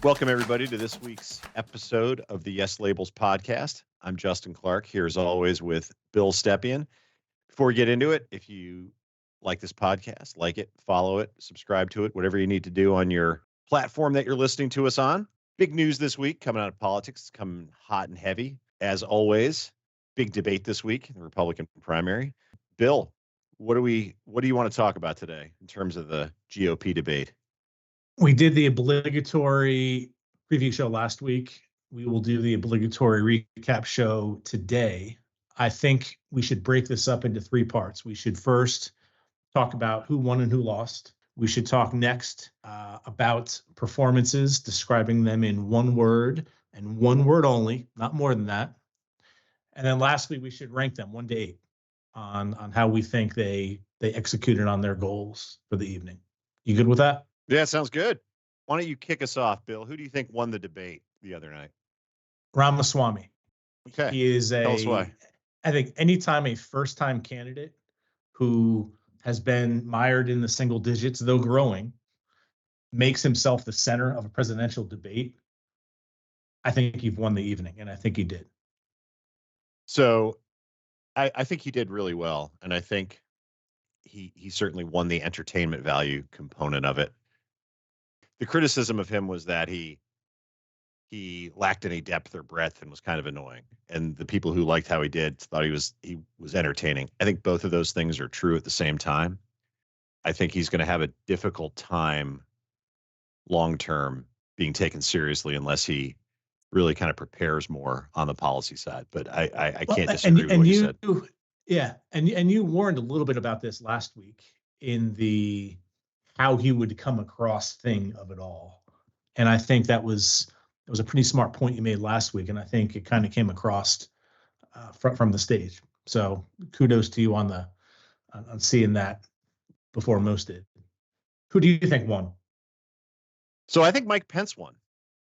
Welcome, everybody, to this week's episode of the Yes Labels podcast. I'm Justin Clark, here as always with Bill Stepien. Before we get into it, if you like this podcast, like it, follow it, subscribe to it, whatever you need to do on your platform that you're listening to us on. Big news this week coming out of politics. It's coming hot and heavy. As always, big debate this week in the Republican primary. Bill, what do you want to talk about today in terms of the GOP debate? We did the obligatory preview show last week. We will do the obligatory recap show today. I think we should break this up into three parts. We should first talk about who won and who lost. We should talk next about performances, describing them in one word and one word only, not more than that. And then lastly, we should rank them 1 to 8 on how we think they executed on their goals for the evening. You good with that? Yeah, sounds good. Why don't you kick us off, Bill? Who do you think won the debate the other night? Ramaswamy. Okay. He is Tell us why. I think anytime a first-time candidate who has been mired in the single digits, though growing, makes himself the center of a presidential debate, I think you've won the evening, and I think he did. So I think he did really well, and I think he certainly won the entertainment value component of it. The criticism of him was that he lacked any depth or breadth and was kind of annoying. And the people who liked how he did thought he was entertaining. I think both of those things are true at the same time. I think he's going to have a difficult time long term being taken seriously unless he really kind of prepares more on the policy side. But I can't disagree with what you said. Yeah, and you warned a little bit about this last week in the how he would come across thing of it all. And I think that was a pretty smart point you made last week, and I think it kind of came across from the stage. So kudos to you on seeing that before most did. Who do you think won? So I think Mike Pence won.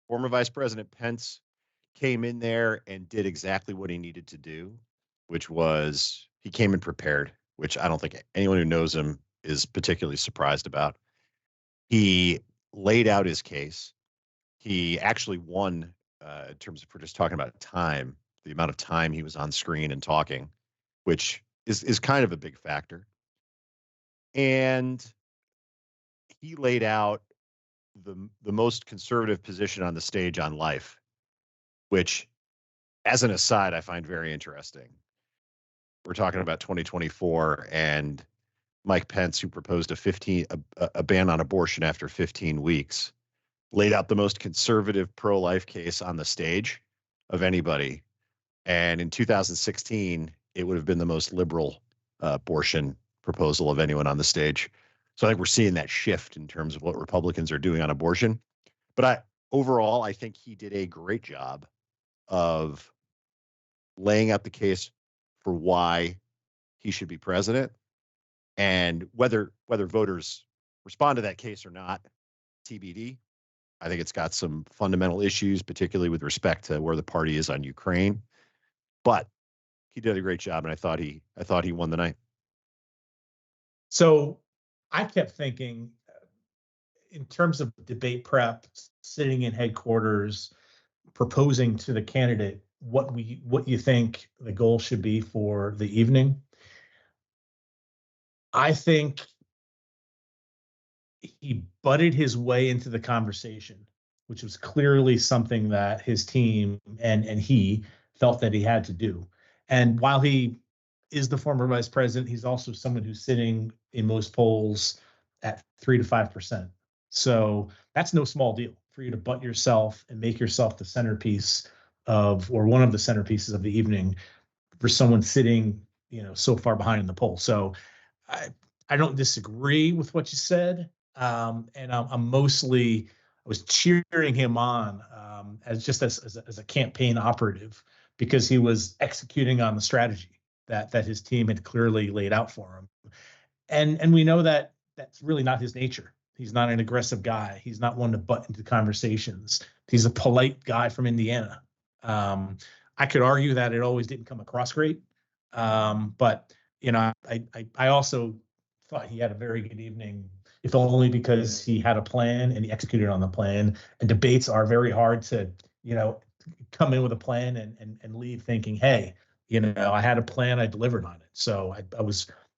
Former Vice President Pence came in there and did exactly what he needed to do, which was he came in prepared, which I don't think anyone who knows him is particularly surprised about. He laid out his case. He actually won in terms of, we're just talking about time, the amount of time he was on screen and talking, which is kind of a big factor. And he laid out the most conservative position on the stage on life, which, as an aside, I find very interesting. We're talking about 2024 and Mike Pence, who proposed a ban on abortion after 15 weeks, laid out the most conservative pro-life case on the stage of anybody. And in 2016, it would have been the most liberal abortion proposal of anyone on the stage. So I think we're seeing that shift in terms of what Republicans are doing on abortion. But overall, I think he did a great job of laying out the case for why he should be president. And whether voters respond to that case or not, TBD. I think it's got some fundamental issues, particularly with respect to where the party is on Ukraine. But he did a great job, and I thought he won the night. So I kept thinking, in terms of debate prep, sitting in headquarters, proposing to the candidate what you think the goal should be for the evening. I think he butted his way into the conversation, which was clearly something that his team and he felt that he had to do. And while he is the former vice president, he's also someone who's sitting in most polls at 3 to 5%. So that's no small deal for you to butt yourself and make yourself the centerpiece of, or one of the centerpieces of the evening, for someone sitting, so far behind in the poll. So I don't disagree with what you said. And I was cheering him on as a campaign operative, because he was executing on the strategy that his team had clearly laid out for him. And we know that that's really not his nature. He's not an aggressive guy. He's not one to butt into conversations. He's a polite guy from Indiana. I could argue that it always didn't come across great. But I also thought he had a very good evening. if only because he had a plan and he executed on the plan. And debates are very hard to, come in with a plan and leave thinking, hey, I had a plan, I delivered on it. So I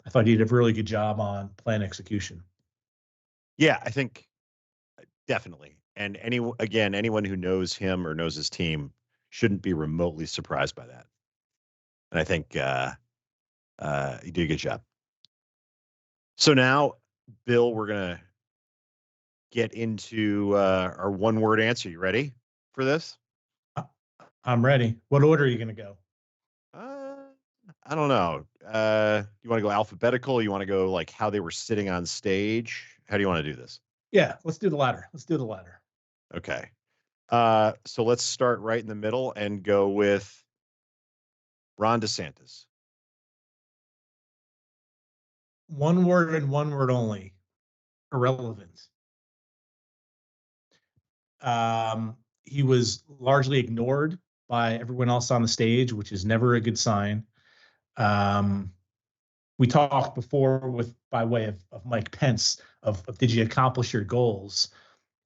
thought he did a really good job on plan execution. Yeah, I think definitely. And anyone who knows him or knows his team shouldn't be remotely surprised by that. And I think he did a good job. So now, Bill, we're gonna get into our one-word answer. You ready for this? I'm ready. What order are you going to go? I don't know. You want to go alphabetical? You want to go like how they were sitting on stage? How do you want to do this? Yeah, let's do the latter. Okay. So let's start right in the middle and go with Ron DeSantis. One word and one word only. Irrelevant. He was largely ignored by everyone else on the stage, which is never a good sign. We talked before by way of Mike Pence of did you accomplish your goals?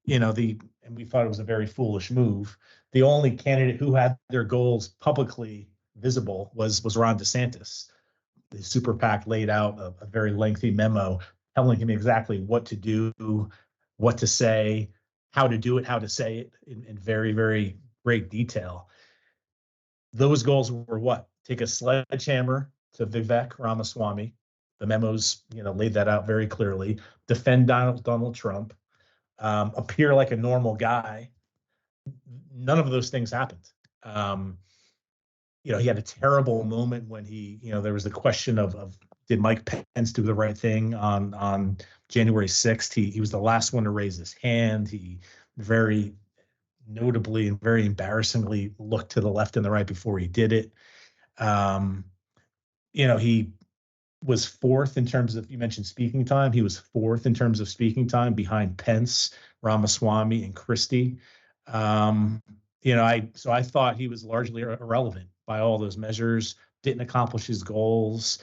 And we thought it was a very foolish move. The only candidate who had their goals publicly visible was Ron DeSantis. The super PAC laid out a very lengthy memo telling him exactly what to do, what to say, how to do it, how to say it in very, very great detail. Those goals were what? Take a sledgehammer to Vivek Ramaswamy. The memos, laid that out very clearly. Defend Donald Trump. Appear like a normal guy. None of those things happened. He had a terrible moment when there was the question of did Mike Pence do the right thing on January 6th? He was the last one to raise his hand. He very notably and very embarrassingly looked to the left and the right before he did it. He was fourth in terms of, you mentioned speaking time. He was fourth in terms of speaking time behind Pence, Ramaswamy, and Christie. I thought he was largely irrelevant by all those measures, didn't accomplish his goals.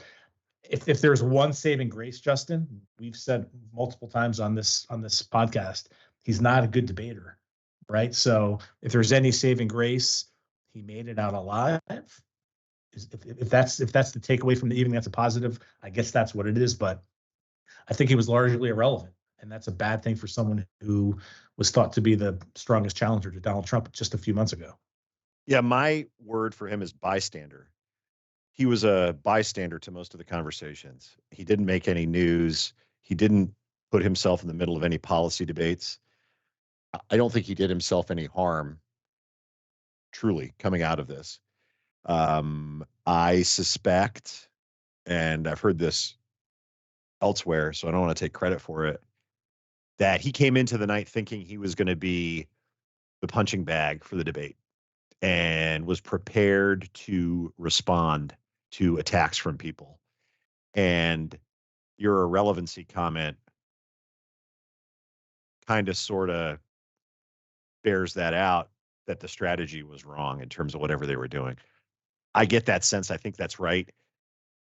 If there's one saving grace, Justin, we've said multiple times on this podcast, he's not a good debater, right? So if there's any saving grace, he made it out alive. If that's the takeaway from the evening, that's a positive. I guess that's what it is. But I think he was largely irrelevant, and that's a bad thing for someone who was thought to be the strongest challenger to Donald Trump just a few months ago. Yeah, my word for him is bystander. He was a bystander to most of the conversations. He didn't make any news. He didn't put himself in the middle of any policy debates. I don't think he did himself any harm, truly, coming out of this. I suspect, and I've heard this elsewhere, so I don't want to take credit for it, that he came into the night thinking he was going to be the punching bag for the debate and was prepared to respond to attacks from people. And your irrelevancy comment kind of sort of bears that out, that the strategy was wrong in terms of whatever they were doing. I get that sense. I think that's right.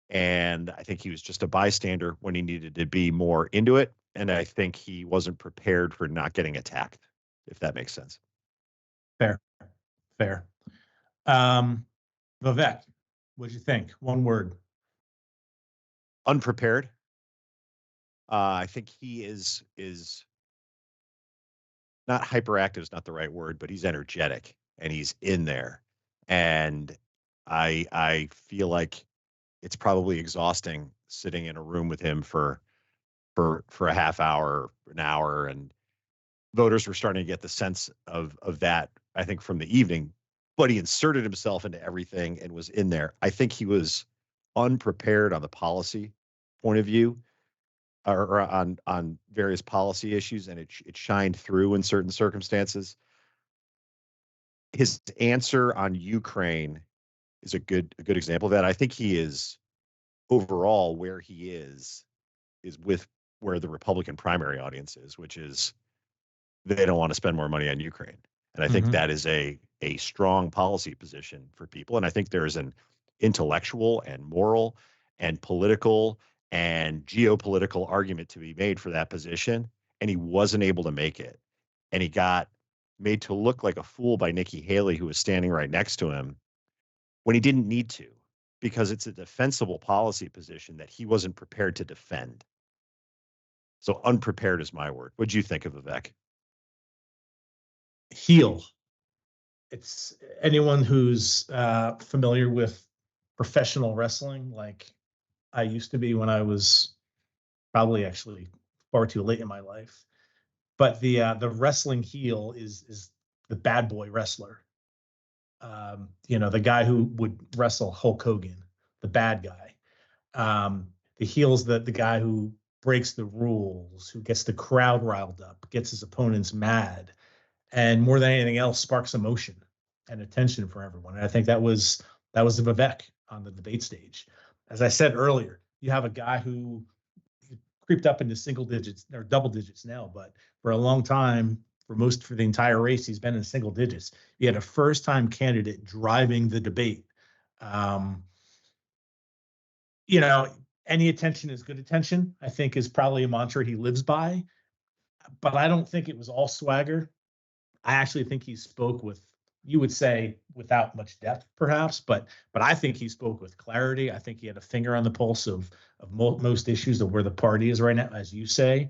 And I think he was just a bystander when he needed to be more into it. And I think he wasn't prepared for not getting attacked, if that makes sense. Fair. Vivek, what'd you think? One word. Unprepared. I think he is not hyperactive is not the right word, but he's energetic and he's in there. And I feel like it's probably exhausting sitting in a room with him for a half hour, an hour, and voters were starting to get the sense of that, I think, from the evening. But he inserted himself into everything and was in there. I think he was unprepared on the policy point of view, or on various policy issues, and it shined through in certain circumstances. His answer on Ukraine is a good example of that. I think he is overall where he is with where the Republican primary audience is, which is they don't want to spend more money on Ukraine. And I think that is a strong policy position for people. And I think there is an intellectual and moral and political and geopolitical argument to be made for that position, and he wasn't able to make it. And he got made to look like a fool by Nikki Haley, who was standing right next to him when he didn't need to, because it's a defensible policy position that he wasn't prepared to defend. So unprepared is my word. What'd you think of Vivek? Heel. It's anyone who's familiar with professional wrestling, like I used to be when I was probably actually far too late in my life. But the wrestling heel is the bad boy wrestler. The guy who would wrestle Hulk Hogan, the bad guy. The heel's the guy who breaks the rules, who gets the crowd riled up, gets his opponents mad, and more than anything else, sparks emotion and attention for everyone. And I think that was the Vivek on the debate stage. As I said earlier, you have a guy who creeped up into single digits or double digits now, but for a long time, for the entire race, he's been in single digits. You had a first-time candidate driving the debate. Um, any attention is good attention, I think, is probably a mantra he lives by. But I don't think it was all swagger. I actually think he spoke with, you would say, without much depth, perhaps, but I think he spoke with clarity. I think he had a finger on the pulse of most issues of where the party is right now, as you say.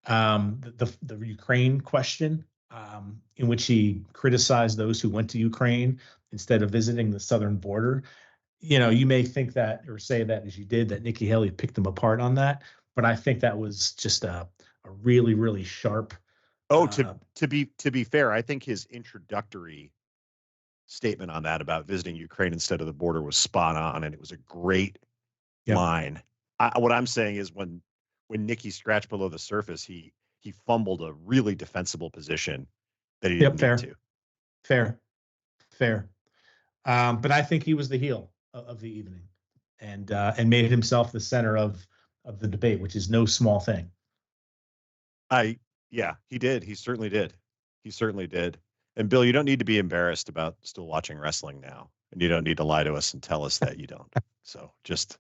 The Ukraine question, in which he criticized those who went to Ukraine instead of visiting the southern border. You may think that or say that as you did, that Nikki Haley picked him apart on that, but I think that was just a really, really sharp. Oh, to be fair, I think his introductory statement on that about visiting Ukraine instead of the border was spot on, and it was a great line. What I'm saying is when Nikki scratched below the surface, he fumbled a really defensible position that he didn't need to. Fair. But I think he was the heel of the evening, and made himself the center of the debate, which is no small thing. Yeah, he did. He certainly did. He certainly did. And Bill, you don't need to be embarrassed about still watching wrestling now, and you don't need to lie to us and tell us that you don't. So just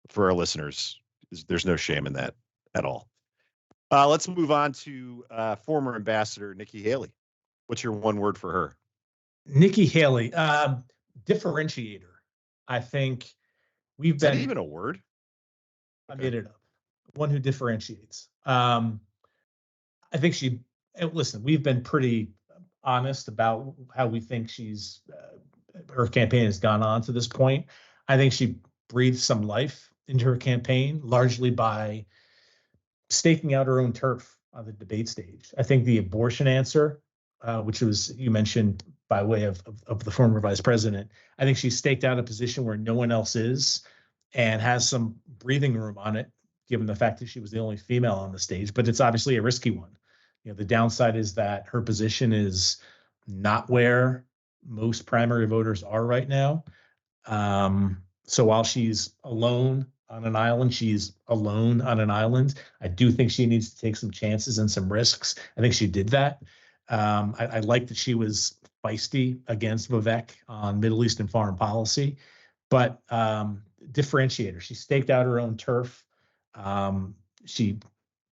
for our listeners, there's no shame in that at all. Let's move on to former ambassador Nikki Haley. What's your one word for her? Nikki Haley, differentiator. I think Is that even a word? I made it up. One who differentiates. I think listen, we've been pretty honest about how we think her campaign has gone on to this point. I think she breathed some life into her campaign, largely by staking out her own turf on the debate stage. I think the abortion answer, which was, you mentioned by way of the former vice president, I think she staked out a position where no one else is and has some breathing room on it, given the fact that she was the only female on the stage. But it's obviously a risky one. The downside is that her position is not where most primary voters are right now. So while she's alone on an island, she's alone on an island. I do think she needs to take some chances and some risks. I think she did that. I like that she was feisty against Vivek on Middle Eastern foreign policy, but differentiator. She staked out her own turf. She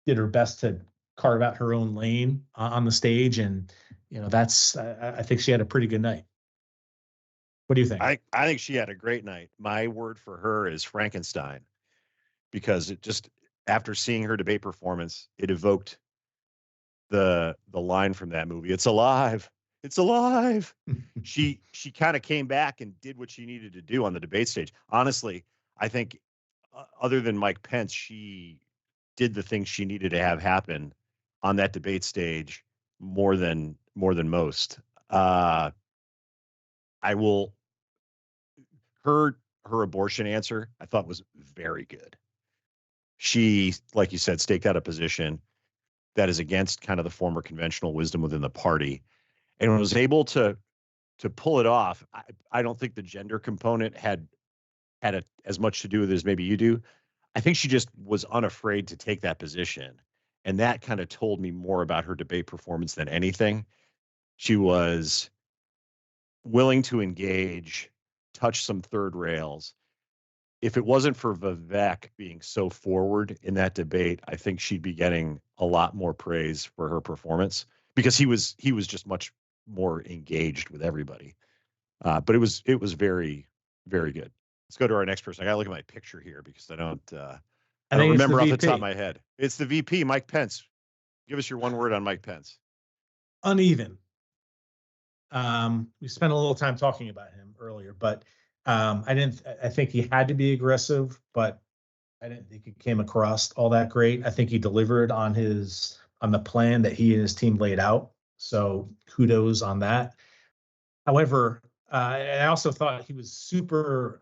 did her best to carve out her own lane on the stage, and I think she had a pretty good night. What do you think? I think she had a great night. My word for her is Frankenstein, because it just, after seeing her debate performance, it evoked the line from that movie. It's alive. It's alive. She kind of came back and did what she needed to do on the debate stage. Honestly, I think other than Mike Pence, she did the things she needed to have happen on that debate stage more than most. I will. Her abortion answer, I thought, was very good. She, like you said, staked out a position that is against kind of the former conventional wisdom within the party, and was able to pull it off. I don't think the gender component had as much to do with it as maybe you do. I think she just was unafraid to take that position, and that kind of told me more about her debate performance than anything. She was willing to engage, touch some third rails, if it wasn't for Vivek being so forward in that debate, I think she'd be getting a lot more praise for her performance because he was just much more engaged with everybody. But it was very, very good. Let's go to our next person. I got to look at my picture here because I I don't think it's the remember off the top of VP. my head. It's the VP, Mike Pence. Give us your one word on Mike Pence. Uneven. We spent a little time talking about him earlier, but I think he had to be aggressive, but I didn't think he came across all that great. I think he delivered on the plan that he and his team laid out. So kudos on that. However, I also thought he was super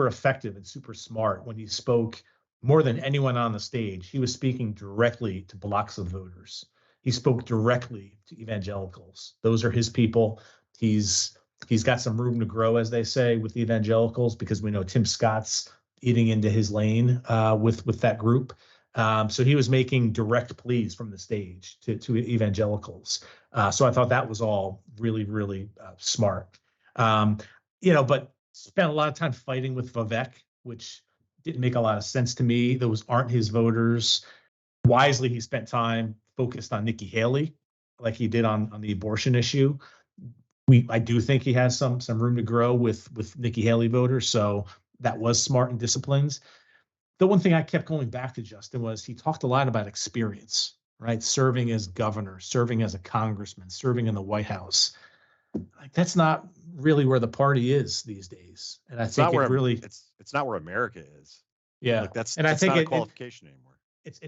effective and super smart when he spoke more than anyone on the stage. He was speaking directly to blocks of voters. He spoke directly to evangelicals. Those are his people. He's got some room to grow, as they say, with the evangelicals, because we know Tim Scott's eating into his lane with that group. So he was making direct pleas from the stage to evangelicals. So I thought that was all really, really smart. But spent a lot of time fighting with Vivek, which didn't make a lot of sense to me. Those aren't his voters. Wisely, he spent time focused on Nikki Haley, like he did on the abortion issue. I do think he has some room to grow with Nikki Haley voters, so that was smart and disciplines. The one thing I kept going back to, Justin, was he talked a lot about experience, right? Serving as governor, serving as a congressman, serving in the White House. Like, that's not really where the party is these days, and I It's think not it where really, it's not where America is. yeah. Like And I that's think not a qualification anymore. it's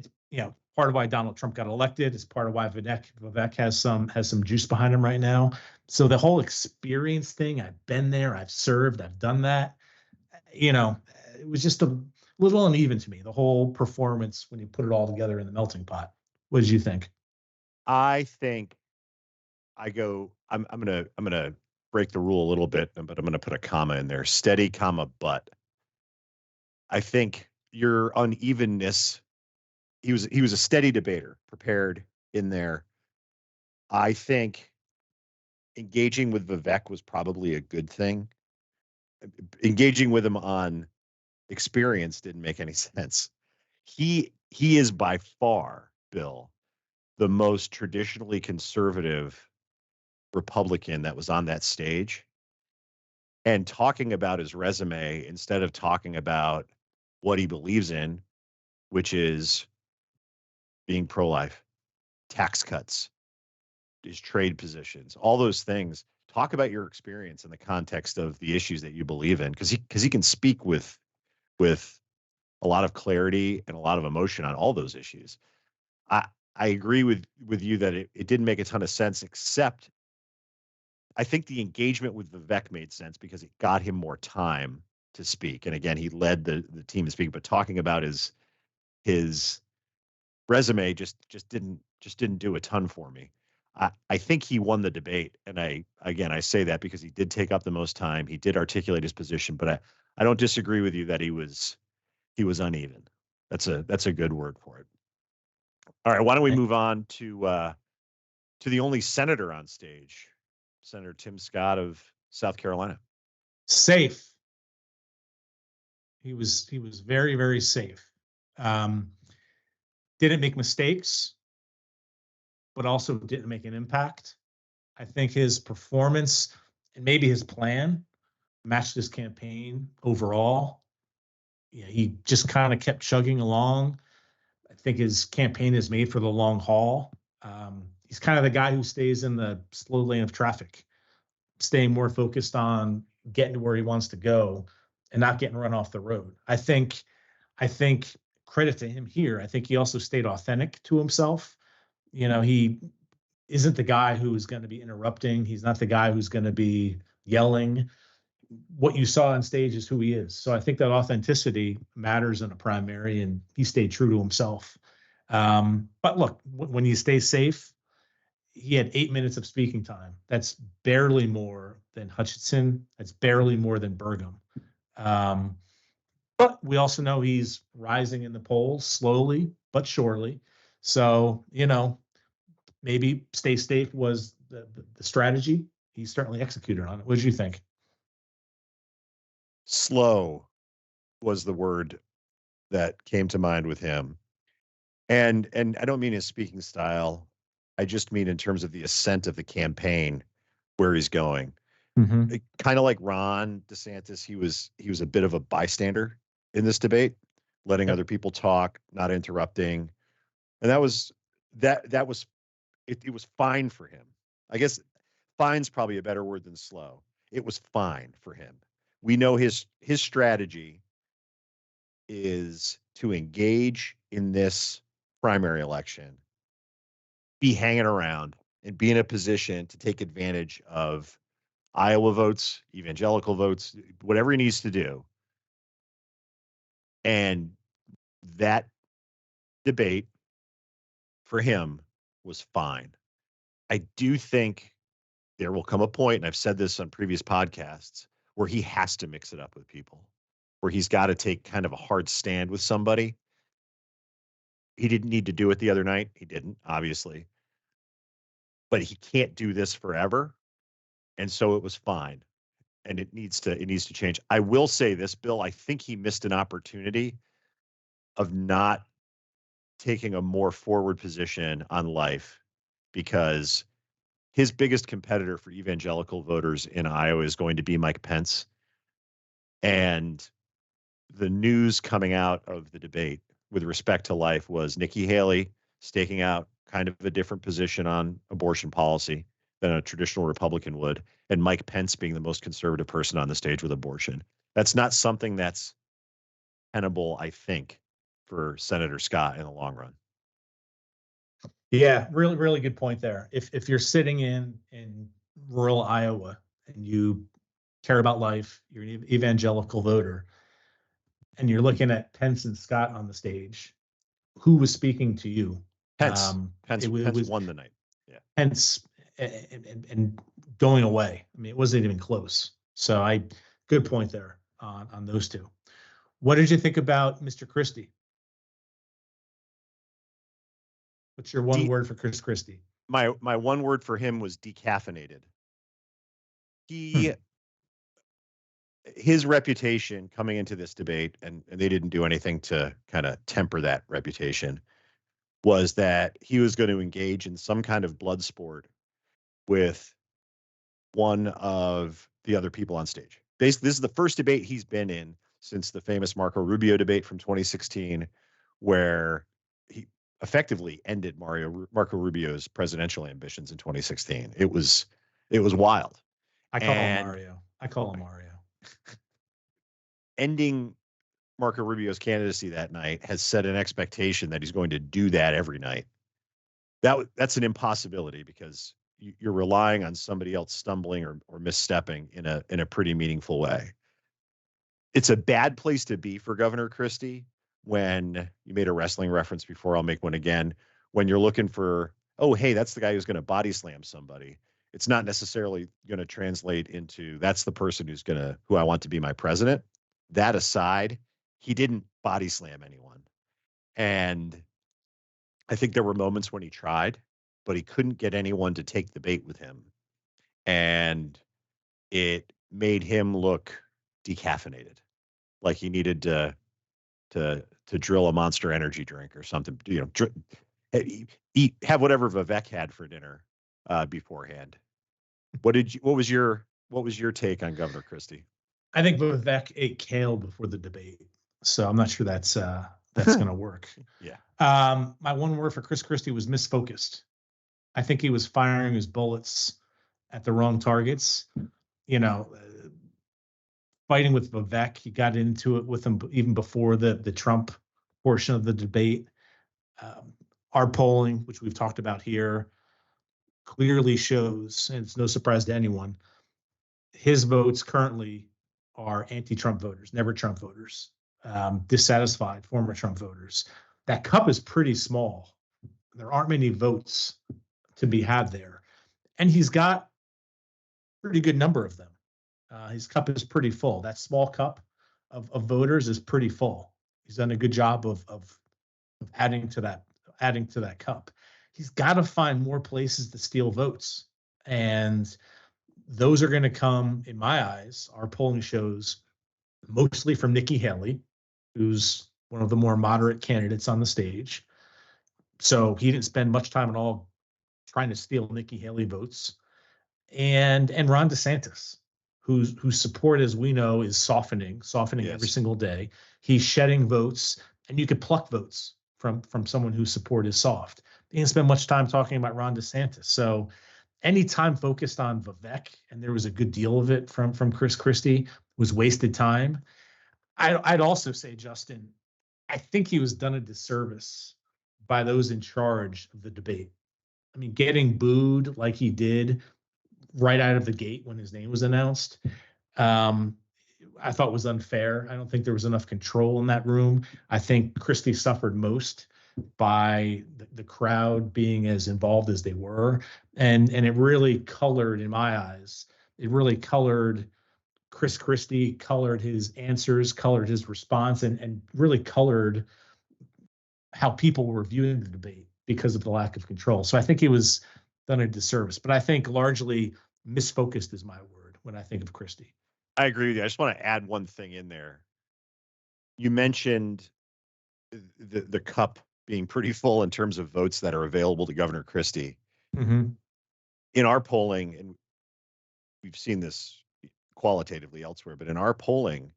part of why Donald Trump got elected. It's part of why Vivek has some juice behind him right now. So the whole experience thing, I've been there, I've served, I've done that. It was just a little uneven to me, the whole performance when you put it all together in the melting pot. What did you think? I think I'm gonna break the rule a little bit, but I'm gonna put a comma in there. Steady, comma, but. I think your unevenness, he was a steady debater, prepared in there. I think engaging with Vivek was probably a good thing. Engaging with him on experience didn't make any sense. He is by far, Bill, the most traditionally conservative Republican that was on that stage. And talking about his resume instead of talking about what he believes in, which is being pro-life, tax cuts, his trade positions, all those things. Talk about your experience in the context of the issues that you believe in, because he can speak with a lot of clarity and a lot of emotion on all those issues. I I agree with you that it didn't make a ton of sense, except I think the engagement with Vivek made sense because it got him more time to speak. And again, he led the team to speak, but talking about his resume just didn't do a ton for me. I think he won the debate, and I say that because he did take up the most time. He did articulate his position, but I don't disagree with you that he was uneven. That's a good word for it. All right, why don't we move on to the only senator on stage, Senator Tim Scott of South Carolina. Safe. He was very, very safe. Um, didn't make mistakes, but also didn't make an impact. I think his performance and maybe his plan matched his campaign overall. Yeah, he just kind of kept chugging along. I think his campaign is made for the long haul. He's kind of the guy who stays in the slow lane of traffic, staying more focused on getting to where he wants to go and not getting run off the road. I think credit to him here. I think he also stayed authentic to himself. He isn't the guy who is going to be interrupting. He's not the guy who's going to be yelling. What you saw on stage is who he is. So I think that authenticity matters in a primary, and he stayed true to himself. But look, when you stay safe, he had 8 minutes of speaking time. That's barely more than Hutchinson. That's barely more than Burgum. Um, but we also know he's rising in the polls slowly but surely. So, maybe stay safe was the strategy. He certainly executed on it. What did you think? Slow was the word that came to mind with him. And I don't mean his speaking style. I just mean in terms of the ascent of the campaign, where he's going. Mm-hmm. Kind of like Ron DeSantis, he was a bit of a bystander in this debate, letting Yep. other people talk, not interrupting. And that was it was fine for him. I guess fine's probably a better word than slow. It was fine for him. We know his strategy is to engage in this primary election, be hanging around, and be in a position to take advantage of Iowa votes, evangelical votes, whatever he needs to do. And that debate for him was fine. I do think there will come a point, and I've said this on previous podcasts, where he has to mix it up with people, where he's got to take kind of a hard stand with somebody. He didn't need to do it the other night. He didn't, obviously, but he can't do this forever. And so it was fine. And it needs to change. I will say this, Bill, I think he missed an opportunity of not taking a more forward position on life, because his biggest competitor for evangelical voters in Iowa is going to be Mike Pence. And the news coming out of the debate with respect to life was Nikki Haley staking out kind of a different position on abortion policy than a traditional Republican would, and Mike Pence being the most conservative person on the stage with abortion. That's not something that's tenable, I think, for Senator Scott in the long run. Yeah, really, really good point there. If you're sitting in rural Iowa and you care about life, you're an evangelical voter, and you're looking at Pence and Scott on the stage, who was speaking to you? Pence, Pence, It Pence was won the night. Yeah. Pence and going away. I mean, it wasn't even close. So good point there on those two. What did you think about Mr. Christie? What's your one De- word for Chris Christie? my one word for him was decaffeinated. Hmm. He his reputation coming into this debate, and they didn't do anything to kind of temper that reputation, was that he was going to engage in some kind of blood sport with one of the other people on stage. Basically, this is the first debate he's been in since the famous Marco Rubio debate from 2016, where he effectively ended Marco Rubio's presidential ambitions in 2016. It was wild. I call him And Mario. I call him Mario. ending Marco Rubio's candidacy that night has set an expectation that he's going to do that every night. That's an impossibility, because you're relying on somebody else stumbling or misstepping in a pretty meaningful way. It's a bad place to be for Governor Christie. When you made a wrestling reference before, I'll make one again. When you're looking for, oh, hey, that's the guy who's going to body slam somebody. It's not necessarily going to translate into that's the person who I want to be my president. That aside, he didn't body slam anyone. And I think there were moments when he tried, but he couldn't get anyone to take the bait with him. And it made him look decaffeinated, like he needed to drill a Monster Energy drink or something. Have whatever Vivek had for dinner beforehand. What was your take on Governor Christie? I think Vivek ate kale before the debate, so I'm not sure that's going to work. Yeah. My one word for Chris Christie was misfocused. I think he was firing his bullets at the wrong targets. You know, fighting with Vivek, he got into it with him even before the Trump portion of the debate. Our polling, which we've talked about here, clearly shows, and it's no surprise to anyone, his votes currently are anti-Trump voters, never Trump voters, dissatisfied former Trump voters. That cup is pretty small. There aren't many votes to be had there, and he's got a pretty good number of them. His cup is pretty full. That small cup of voters is pretty full. He's done a good job of adding to that cup. He's got to find more places to steal votes, and those are going to come, in my eyes. Our polling shows mostly from Nikki Haley, who's one of the more moderate candidates on the stage. So he didn't spend much time at all trying to steal Nikki Haley votes. And Ron DeSantis, whose support, as we know, is softening every Yes. single day. He's shedding votes, and you could pluck votes from someone whose support is soft. He didn't spend much time talking about Ron DeSantis. So any time focused on Vivek, and there was a good deal of it from Chris Christie, was wasted time. I'd also say, Justin, I think he was done a disservice by those in charge of the debate. I mean, getting booed like he did right out of the gate when his name was announced, um, I thought was unfair. I don't think there was enough control in that room. I think Christie suffered most by the crowd being as involved as they were, and it really colored, in my eyes, it really colored Chris Christie, colored his answers, colored his response, and really colored how people were viewing the debate because of the lack of control. So I think he was done a disservice, but I think largely misfocused is my word when I think of Christie. I agree with you. I just want to add one thing in there. You mentioned the cup being pretty full in terms of votes that are available to Governor Christie. Mm-hmm. In our polling, and we've seen this qualitatively elsewhere, but in our polling,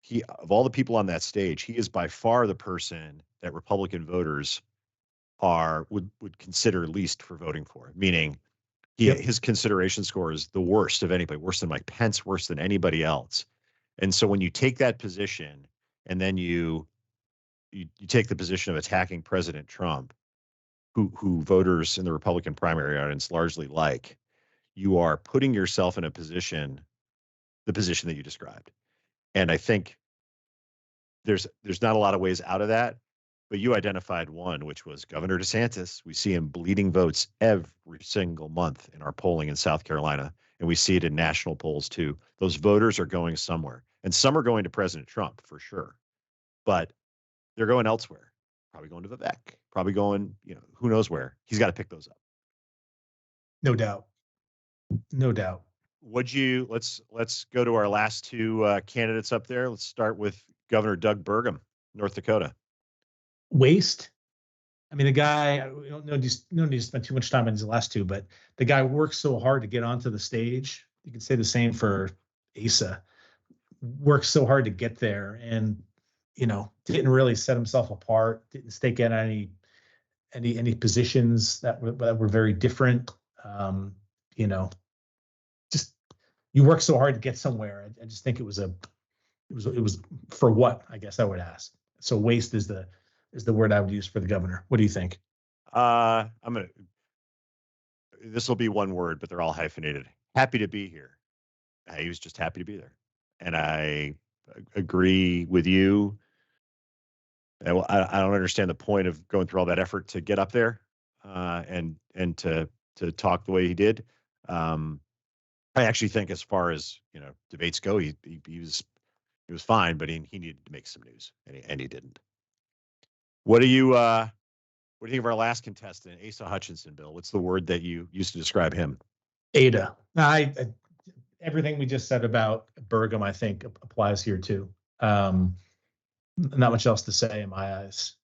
he, of all the people on that stage, he is by far the person that Republican voters would consider least for voting for. Meaning, his consideration score is the worst of anybody, worse than Mike Pence, worse than anybody else. And so when you take that position, and then you take the position of attacking President Trump, who voters in the Republican primary audience largely like, you are putting yourself in the position that you described. And I think there's not a lot of ways out of that, but you identified one, which was Governor DeSantis. We see him bleeding votes every single month in our polling in South Carolina, and we see it in national polls too. Those voters are going somewhere, and some are going to President Trump for sure, but they're going elsewhere. Probably going to Vivek. Probably going, who knows where. He's got to pick those up. No doubt. No doubt. Let's go to our last two candidates up there. Let's start with Governor Doug Burgum, North Dakota. Waste. I mean, the guy, we don't need to spend too much time on these last two, but the guy works so hard to get onto the stage. You can say the same for Asa. Works so hard to get there, and didn't really set himself apart. Didn't stake out any positions that were very different. Just you work so hard to get somewhere. I just think it was for what, I guess I would ask. So waste is the word I would use for the governor. What do you think? This will be one word, but they're all hyphenated. Happy to be here. He was just happy to be there. And I agree with you. I don't understand the point of going through all that effort to get up there and to talk the way he did. I actually think, as far as debates go, he was fine, but he needed to make some news, and he didn't. What do you think of our last contestant, Asa Hutchinson, Bill? What's the word that you used to describe him? Ada. Everything we just said about Burgum, I think, applies here too. Not much else to say in my eyes.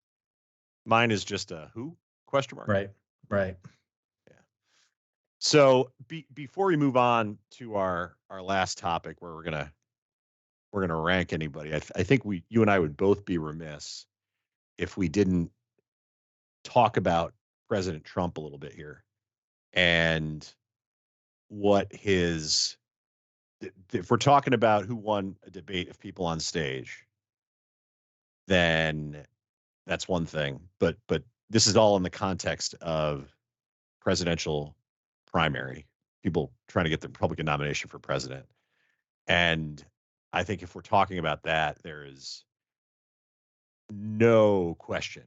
Mine is just a who ? Question mark. Right. Yeah. So before we move on to our last topic, where we're gonna rank anybody, I think you and I would both be remiss if we didn't talk about President Trump a little bit here, and what if we're talking about who won a debate of people on stage, then that's one thing. But this is all in the context of presidential primary, people trying to get the Republican nomination for president. And I think if we're talking about that, there is no question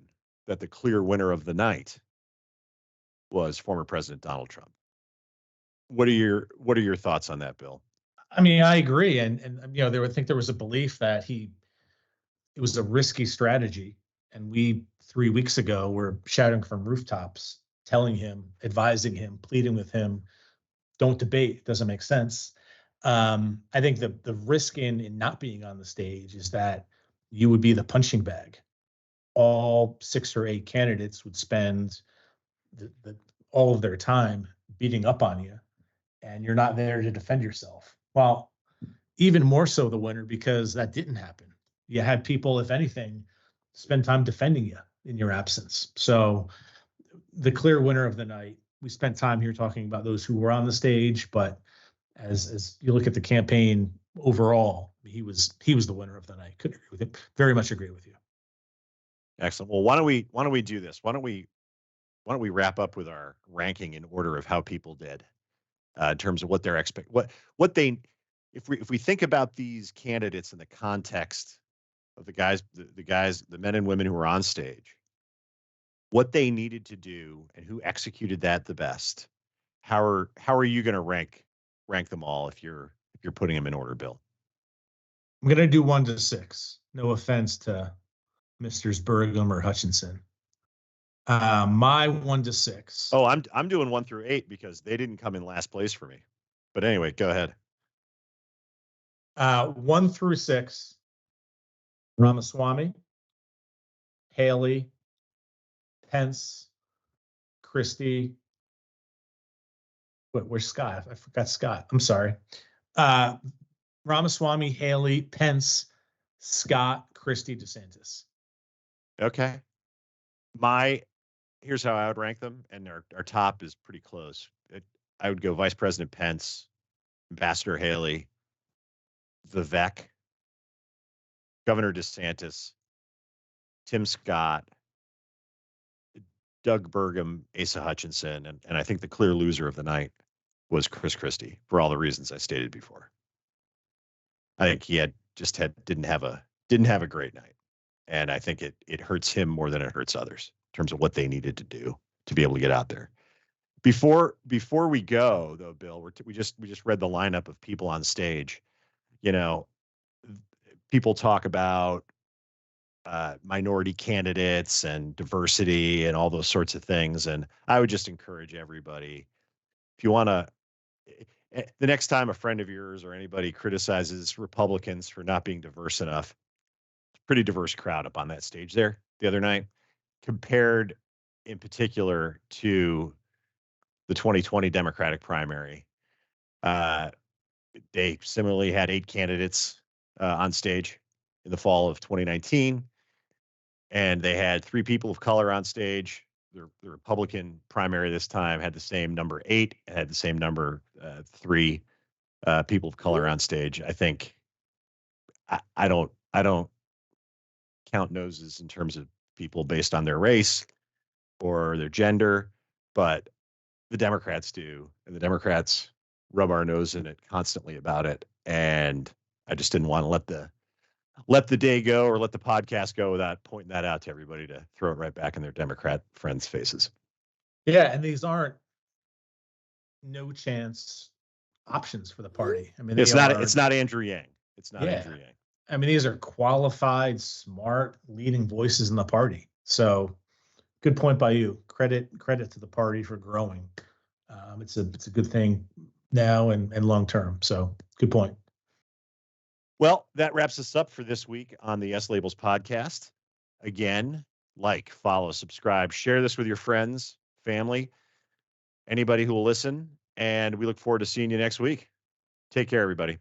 that the clear winner of the night was former President Donald Trump. What are your thoughts on that, Bill? I mean, I agree, and there was a belief that it was a risky strategy, and we 3 weeks ago were shouting from rooftops, telling him, advising him, pleading with him, don't debate, it doesn't make sense. I think the risk in not being on the stage is that you would be the punching bag. All 6 or 8 candidates would spend all of their time beating up on you, and you're not there to defend yourself. Well, even more so the winner, because that didn't happen. You had people, if anything, spend time defending you in your absence. So the clear winner of the night, we spent time here talking about those who were on the stage, but as you look at the campaign overall, he was the winner of the night. Could agree with it. Very much agree with you. Excellent. Well, why don't we do this? Why don't we wrap up with our ranking in order of how people did in terms of what their what they, if we think about these candidates in the context of the men and women who were on stage, what they needed to do and who executed that the best. How are you going to rank them all if you're putting them in order, Bill? I'm going to do 1 to 6. No offense to Misters Burgum or Hutchinson. My 1 to 6. Oh, I'm doing 1 through 8 because they didn't come in last place for me. But anyway, go ahead. 1 through 6. Ramaswamy, Haley, Pence, Christie. Where's Scott? I forgot Scott. I'm sorry. Ramaswamy, Haley, Pence, Scott, Christie, DeSantis. Okay. Here's how I would rank them, and our top is pretty close. I would go Vice President Pence, Ambassador Haley, Vivek, Governor DeSantis, Tim Scott, Doug Burgum, Asa Hutchinson, and I think the clear loser of the night was Chris Christie for all the reasons I stated before. I think he didn't have a great night, and I think it hurts him more than it hurts others in terms of what they needed to do to be able to get out there. Before we go though, Bill, we just read the lineup of people on stage. You know, people talk about minority candidates and diversity and all those sorts of things, and I would just encourage everybody, if you want to, the next time a friend of yours or anybody criticizes Republicans for not being diverse enough, it's a pretty diverse crowd up on that stage there the other night, compared in particular to the 2020 Democratic primary. They similarly had 8 candidates on stage in the fall of 2019, and they had 3 people of color on stage. The Republican primary this time had the same number 8. It had the same number 3 people of color on stage. I think I don't count noses in terms of people based on their race or their gender, but the Democrats do, and the Democrats rub our nose in it constantly about it. And I just didn't want to let the day go or let the podcast go without pointing that out to everybody to throw it right back in their Democrat friends' faces. Yeah, and these aren't no chance options for the party. I mean, it's not Andrew Yang. It's not Andrew Yang. I mean, these are qualified, smart, leading voices in the party. So good point by you. Credit to the party for growing. It's a good thing now and long term. So good point. Well, that wraps us up for this week on the Yes Labels podcast. Again, like, follow, subscribe, share this with your friends, family, anybody who will listen, and we look forward to seeing you next week. Take care, everybody.